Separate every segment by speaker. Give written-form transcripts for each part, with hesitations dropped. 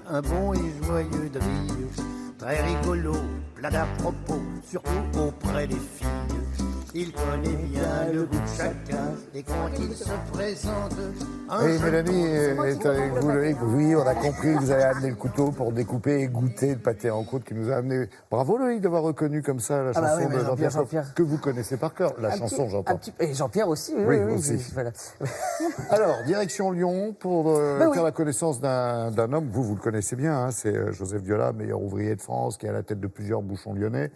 Speaker 1: un bon et joyeux drill, très rigolo, plein d'à propos, surtout auprès des filles. Il connaît bien le goût de chacun et quand il se présente...
Speaker 2: Et Mélanie est avec vous, Loïc. Oui, on a compris que vous avez amené le couteau pour découper et goûter le pâté en croûte qui nous a amené. Bravo Loïc d'avoir reconnu comme ça la chanson de Jean-Pierre Coff, que vous connaissez par cœur. La chanson, j'entends.
Speaker 3: Et Jean-Pierre aussi,
Speaker 2: oui. Aussi.
Speaker 3: Voilà.
Speaker 2: Alors, direction Lyon pour faire la connaissance d'un homme. Vous le connaissez bien, hein, c'est Joseph Viola, meilleur ouvrier de France, qui est à la tête de plusieurs bouchons lyonnais,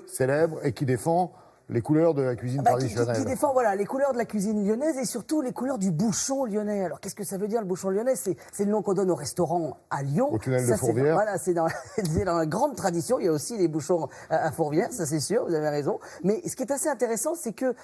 Speaker 2: célèbres, et qui défend les couleurs de la cuisine traditionnelle.
Speaker 3: Qui défend les couleurs de la cuisine lyonnaise et surtout les couleurs du bouchon lyonnais. Alors qu'est-ce que ça veut dire le bouchon lyonnais? C'est le nom qu'on donne au restaurant à Lyon.
Speaker 2: Au tunnel de Fourvière.
Speaker 3: Voilà, c'est dans la grande tradition. Il y a aussi les bouchons à Fourvière, ça c'est sûr, vous avez raison. Mais ce qui est assez intéressant, c'est que,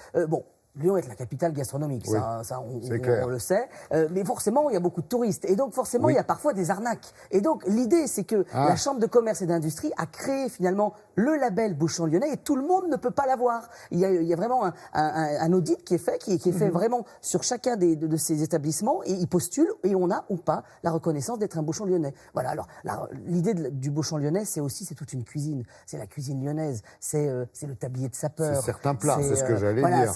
Speaker 3: Lyon est la capitale gastronomique, ça on le sait, mais forcément il y a beaucoup de touristes et donc forcément il y a parfois des arnaques. Et donc l'idée c'est que la Chambre de commerce et d'industrie a créé finalement le label Bouchon Lyonnais et tout le monde ne peut pas l'avoir. Il y a vraiment un audit qui est fait, qui est fait vraiment sur chacun de ces établissements et ils postulent et on a ou pas la reconnaissance d'être un bouchon lyonnais. Voilà, alors l'idée du bouchon lyonnais c'est toute une cuisine, c'est la cuisine lyonnaise, c'est le tablier de sapeur.
Speaker 2: C'est certains plats, c'est ce que j'allais dire.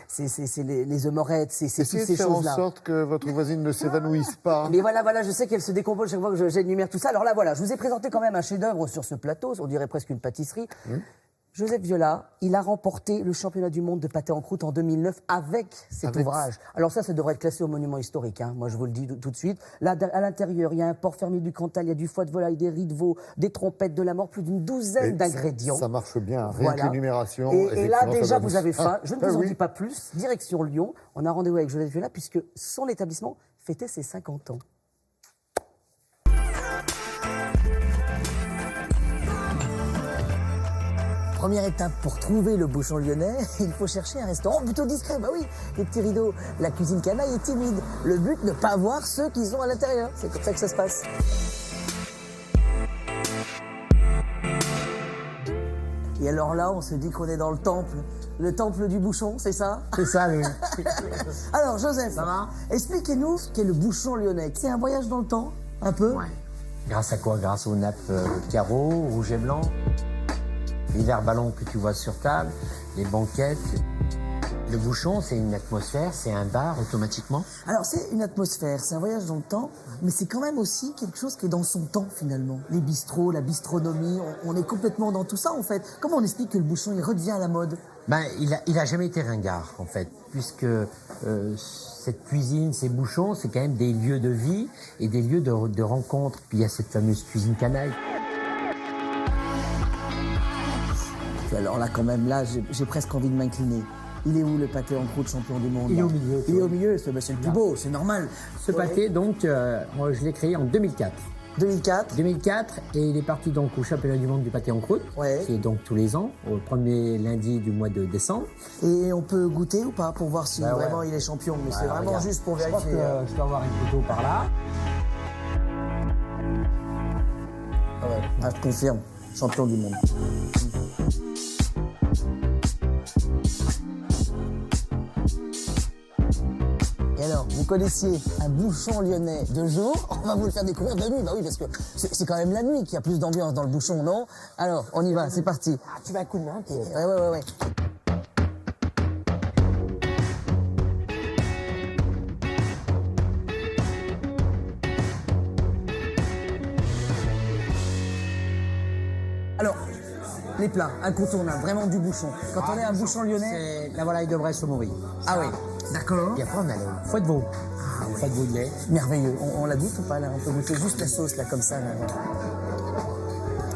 Speaker 3: C'est les œmorettes, c'est toutes ces choses-là.
Speaker 2: Essayez de faire en sorte que votre voisine ne s'évanouisse pas.
Speaker 3: Mais voilà, je sais qu'elle se décompose chaque fois que j'énumère tout ça. Alors là, je vous ai présenté quand même un chef-d'œuvre sur ce plateau, on dirait presque une pâtisserie. Joseph Viola, il a remporté le championnat du monde de pâté en croûte en 2009 avec cet ouvrage. Alors ça devrait être classé au monument historique, hein. Moi je vous le dis tout de suite. Là, à l'intérieur, il y a un porc fermier du Cantal, il y a du foie de volaille, des riz de veau, des trompettes de la mort, plus d'une douzaine d'ingrédients.
Speaker 2: Ça marche bien, rien que l'énumération.
Speaker 3: Et là, déjà, vous avez faim. Je ne vous en dis pas plus. Direction Lyon, on a rendez-vous avec Joseph Viola puisque son établissement fêtait ses 50 ans. Première étape pour trouver le bouchon lyonnais, il faut chercher un restaurant plutôt discret. Bah oui, les petits rideaux, la cuisine canaille est timide. Le but, ne pas voir ceux qui sont à l'intérieur. C'est comme ça que ça se passe. Et alors là, on se dit qu'on est dans le temple du bouchon, c'est ça?
Speaker 4: C'est ça, oui.
Speaker 3: Alors, Joseph,
Speaker 4: ça va?
Speaker 3: Expliquez-nous ce qu'est le bouchon lyonnais. C'est un voyage dans le temps, un peu?
Speaker 4: Ouais. Grâce à quoi? Grâce aux nappes carreaux, rouge et blanc. Les verres ballons que tu vois sur table, les banquettes. Le bouchon, c'est une atmosphère, c'est un bar automatiquement.
Speaker 3: Alors c'est une atmosphère, c'est un voyage dans le temps, mais c'est quand même aussi quelque chose qui est dans son temps finalement. Les bistrots, la bistronomie, on est complètement dans tout ça en fait. Comment on explique que le bouchon il redevient à la mode?
Speaker 4: Il a jamais été ringard en fait, puisque cette cuisine, ces bouchons, c'est quand même des lieux de vie et des lieux de rencontre. Puis il y a cette fameuse cuisine canaille.
Speaker 3: Alors là, quand même, j'ai presque envie de m'incliner. Il est où le pâté en croûte champion du monde?
Speaker 4: Il est au milieu.
Speaker 3: Il est au milieu, c'est le plus beau, c'est normal.
Speaker 4: Ce pâté, donc, je l'ai créé en 2004. 2004, et il est parti donc au championnat du monde du pâté en croûte, qui est donc tous les ans, au premier lundi du mois de décembre.
Speaker 3: Et on peut goûter ou pas pour voir si vraiment il est champion? Mais c'est vraiment juste pour vérifier.
Speaker 4: Je dois avoir une photo par là.
Speaker 3: Je confirme, champion du monde. Et alors, vous connaissiez un bouchon lyonnais de jour, on va vous le faire découvrir de nuit. Bah oui, parce que c'est quand même la nuit qu'il y a plus d'ambiance dans le bouchon, non? Alors, on y va, c'est parti.
Speaker 4: Ah, tu vas un coup de main?
Speaker 3: Ouais. Alors, les plats incontournables, vraiment du bouchon. Quand on est un bouchon lyonnais...
Speaker 4: C'est la volaille de Bresse au Maury.
Speaker 3: Ah oui, d'accord.
Speaker 4: Et après, on a le foie de veau. Le foie de veau de lait.
Speaker 3: Merveilleux. On la goûte ou pas, là? On peut goûter juste la sauce, là, comme ça. Là.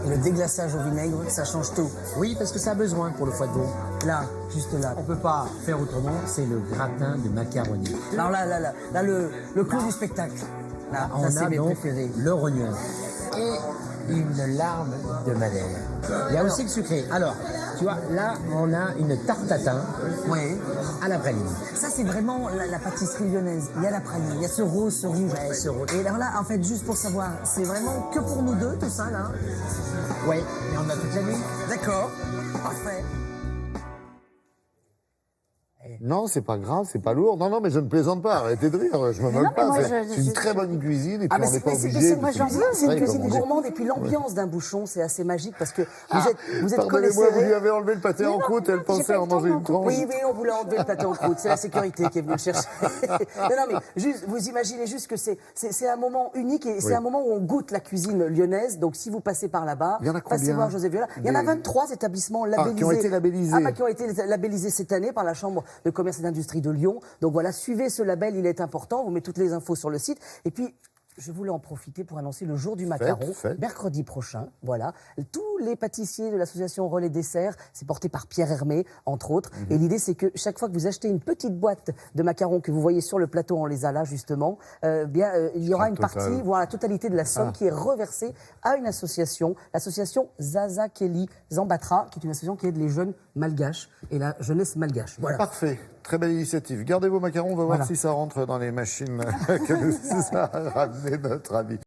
Speaker 3: Et le déglaçage au vinaigre, ça change tout.
Speaker 4: Oui, parce que ça a besoin pour le foie de veau.
Speaker 3: Là, juste là.
Speaker 4: On peut pas faire autrement, c'est le gratin de macaroni.
Speaker 3: Alors là, le clou du spectacle. Là,
Speaker 4: on
Speaker 3: ça,
Speaker 4: a
Speaker 3: c'est mes
Speaker 4: donc
Speaker 3: préférés.
Speaker 4: le rognon et une larme de madère. Il y a aussi le sucré. Alors, tu vois, là, on a une tarte tatin à la praline.
Speaker 3: Ça, c'est vraiment la pâtisserie lyonnaise. Il y a la praline, il y a ce rose, ce rouge.
Speaker 4: Ouais, ce rouge.
Speaker 3: Et alors là, en fait, juste pour savoir, c'est vraiment que pour nous deux, tout ça, là?
Speaker 4: Oui, et on a toute la nuit.
Speaker 3: D'accord, parfait.
Speaker 2: Non, c'est pas grave, c'est pas lourd. Non, mais je ne plaisante pas. Arrêtez de rire, je me moque pas. C'est une très bonne cuisine et puis on n'est pas obligé.
Speaker 3: C'est une cuisine gourmande et puis l'ambiance d'un bouchon, c'est assez magique parce que vous êtes
Speaker 2: pardonnez-moi, vous lui avez enlevé le pâté en croûte, elle pensait en manger une tranche.
Speaker 3: Oui, on voulait enlever le pâté en croûte, c'est la sécurité qui est venue le chercher. non, mais juste, vous imaginez juste que c'est un moment unique et c'est un moment où on goûte la cuisine lyonnaise. Donc si vous passez par là-bas, passez voir Joseph Viola. Il y en a 23 établissements labellisés.
Speaker 2: Qui ont été labellisés.
Speaker 3: Qui ont été labellisés cette année par la Chambre de commerce et d'industrie de Lyon. Donc voilà, suivez ce label, il est important. Vous mettez toutes les infos sur le site. Et puis, je voulais en profiter pour annoncer le jour du macaron, mercredi prochain. Voilà, tous les pâtissiers de l'association Relais Dessert, c'est porté par Pierre Hermé, entre autres. Et l'idée, c'est que chaque fois que vous achetez une petite boîte de macarons que vous voyez sur le plateau, on les a là justement, il y aura une partie, voire la totalité de la somme qui est reversée à une association, l'association Zaza Kelly Zambatra, qui est une association qui aide les jeunes malgaches et la jeunesse malgache. Voilà.
Speaker 2: Parfait. Très belle initiative. Gardez vos macarons, on va voir si ça rentre dans les machines que nous a ramené notre ami.